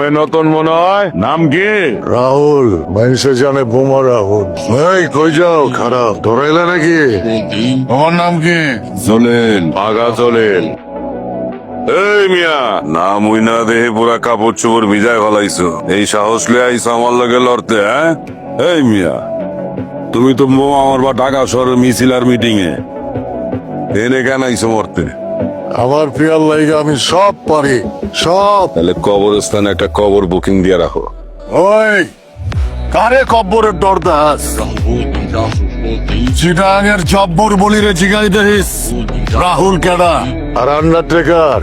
ওই নতুন মনে হয়, নাম কি? রাহুল, মানুষে জানে বোমা রাহুল। এই কই যাও খারাপ ধরাইলে নাকি? তোমার নাম কি? চলেন আগা চলেন। এই মিয়া, নাম উই না দেহে পুরা কাপড় চোপড় ভিজায় ফেলাইছো, এই সাহস লিয়ে আইছো আমার লগে লড়তে? হ্যাঁ, এই মিয়া, তুমি তো আমার বা ঢাকা শহরের মিছিল আর মিটিং এ এনে কেন আইছো মরতে? আমার প্রিয়ার লাইগা আমি সব পারি, সব। তাহলে কবরস্থানে একটা কবর বুকিং দিয়ে রাখো। ওই কারে কব্বরের দরদাস? চিটাঙের জব্বর বলি রে জিগাই দেহিস রাহুল কেডা? আর আন্ডারটেকার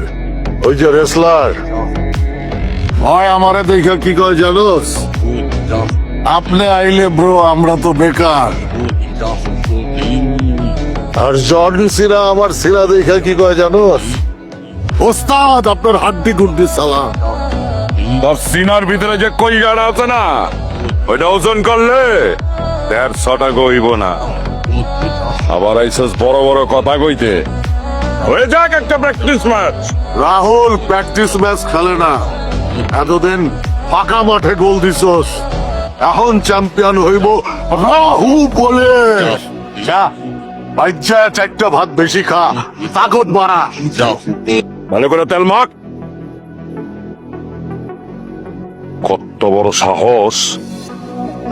ওই যে রেসলার ভাই আমারে দেখা কি কয় জানোস? আপনি আইলে ব্রো আমরা তো বেকার। আর জন সিনা আমার সিনা দেখা কি কয় জানোস? ওস্তাদ আপনার হাড্ডি গুড্ডি সালাম। তোর সিনার ভিতরে যে কইগাড়া আছে না, ওইটা ওজন করলে 150 গইব না। আবার আইসস বড় বড় কথা কইতে, হয়ে যাক একটা practice match. Rahul practice match খেলে না, এতদিন ফাঁকা মাঠে গোল দিছস, এখন চ্যাম্পিয়ন হইব রাহু বলে। যা বাচ্চা চারটা ভাত বেশি খা, তাকত বাড়া। ভালো করে তেল মাখ। কত বড় সাহস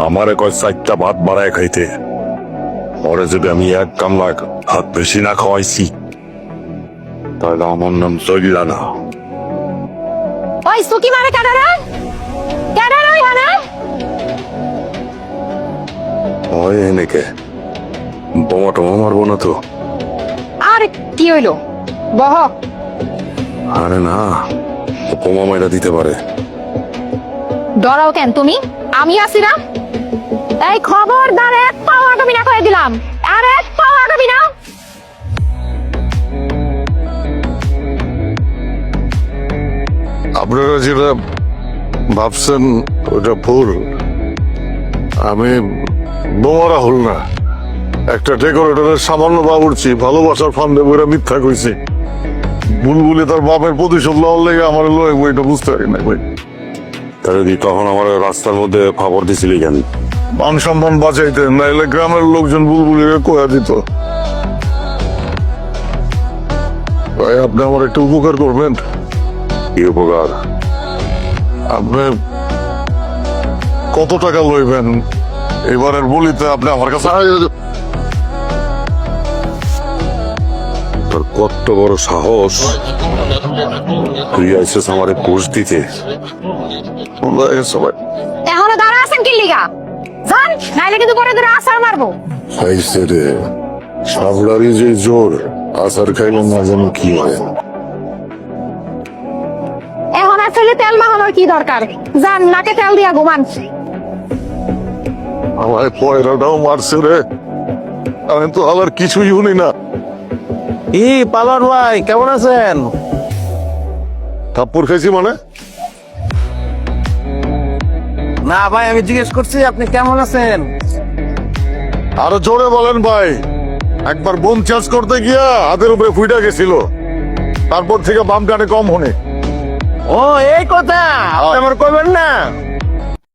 আমারে কয় 4টা ভাত বাড়ায় খাইতে। পরে যদি আমি এক কামলা ভাত বেশি না খাওয়াইছি, তাহলে আমার নাম চলিলা না। ওই সুকি মারে কাটারা কাটারা ওই হানা ওই এনেকে বোমা টোমা মারবো না তো? আর কি হইলো বহ? আরে না, বোমা মাইরা দিতে পারে। ডরাও কেন তুমি? আমি আছি না। এই খবরদার এক পাও আগামী না করে দিলাম, আর এক পাও আগামী না। আপনারা যেটা ভাবছেন ওটা ভুল। আমি বোমা রাহুল না, একটা ডেকোরেটরের সামান্য বাবুর্চি, ভালোবাসার ফান্ডে বইরা মিথ্যা কইছি। বুলবুলি তার বাপের প্রতিশোধ লওয়ার লেগে আমার লয় বইটা বুঝতে পারি না ভাই। তাহলে দি তখন আমার রাস্তার মধ্যে খবর দিছিলি কেন? মান সম্মান বাঁচাইতে, নাইলে গ্রামের লোকজন বুলবুলিকে কয়া দিত। ভাই আপনি আমার একটু উপকার করবেন। কি উপকার? আপনি কত টাকা লইবেন এবারের বলিতে? আপনি আমার কাছে তোর কত বড় সাহস, তুই আইসিস আমারে কোষ দিতে? সবাই এখনো দাঁড়া আছেন কি লিগা? জান নাইলে কিন্তু পরে ধরে আসার মারবো। খাইছে রে সাবলারি যে জোর, আসার খাইলে না জানি কি হয়। এখন আসলে তেল মাখানোর কি দরকার? জান নাকে তেল দিয়া ঘুমান। আমার পয়রাটাও মারছে রে, আমি তো আবার কিছুই শুনি না। পালন ভাই কেমন আছেন? থাপ্পড় খাইছি মানে? না ভাই আমি জিজ্ঞেস করছি আপনি কেমন আছেন। আরো জোরে বলেন ভাই। একবার বোম চার্জ করতে গিয়া হাতের উপরে ফুইটা গেছিল, তারপর থেকে বাম কানে কম হনে। ও এই কথা আপনি আমার কইবেন না।